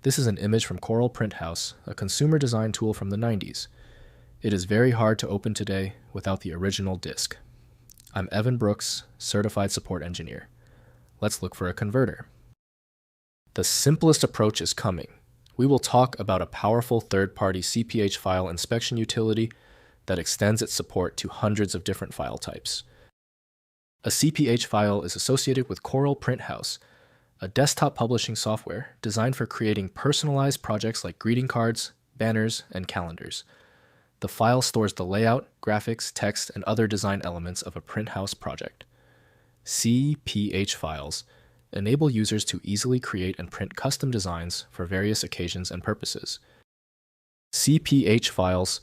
This is an image from Corel Print House, a consumer design tool from the 90s. It is very hard to open today without the original disk. I'm Evan Brooks, Certified Support Engineer. Let's look for a converter. The simplest approach is coming. We will talk about a powerful third-party CPH file inspection utility that extends its support to hundreds of different file types. A CPH file is associated with Corel Print House, a desktop publishing software designed for creating personalized projects like greeting cards, banners, and calendars. The file stores the layout, graphics, text, and other design elements of a print house project. CPH files enable users to easily create and print custom designs for various occasions and purposes. CPH files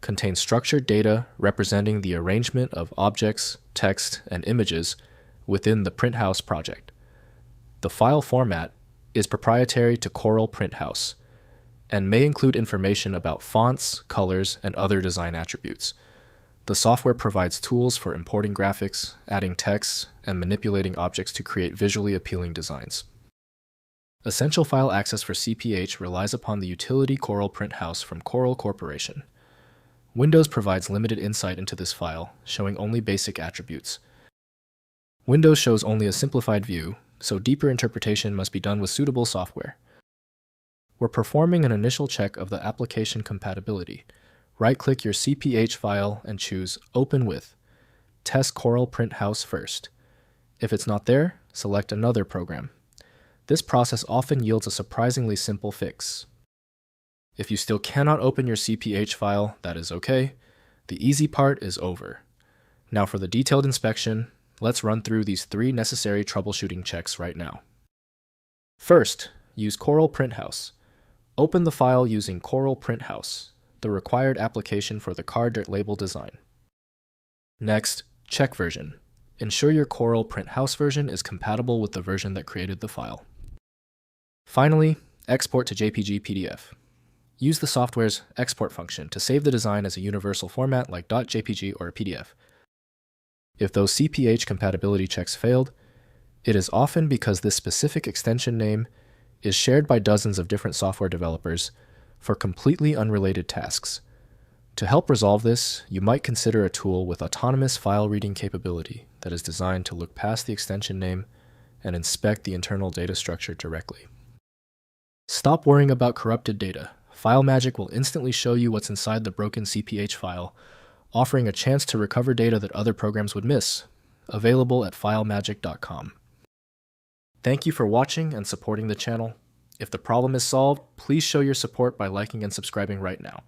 contain structured data representing the arrangement of objects, text, and images within the Print House project. The file format is proprietary to Corel Print House and may include information about fonts, colors, and other design attributes. The software provides tools for importing graphics, adding text, and manipulating objects to create visually appealing designs. Essential file access for CPH relies upon the utility Corel Print House from Corel Corporation. Windows provides limited insight into this file, showing only basic attributes. Windows shows only a simplified view, so deeper interpretation must be done with suitable software. We're performing an initial check of the application compatibility. Right-click your CPH file and choose Open With. Test Corel Print House first. If it's not there, select another program. This process often yields a surprisingly simple fix. If you still cannot open your CPH file, that is okay. The easy part is over. Now for the detailed inspection, let's run through these 3 necessary troubleshooting checks right now. First, use Corel Print House. Open the file using Corel Print House, the required application for the card label design. Next, check version. Ensure your Corel Print House version is compatible with the version that created the file. Finally, export to JPG PDF. Use the software's export function to save the design as a universal format like .jpg or a PDF. If those CPH compatibility checks failed, it is often because this specific extension name is shared by dozens of different software developers for completely unrelated tasks. To help resolve this, you might consider a tool with autonomous file reading capability that is designed to look past the extension name and inspect the internal data structure directly. Stop worrying about corrupted data. FileMagick will instantly show you what's inside the broken CPH file, offering a chance to recover data that other programs would miss. Available at filemagick.com. Thank you for watching and supporting the channel. If the problem is solved, please show your support by liking and subscribing right now.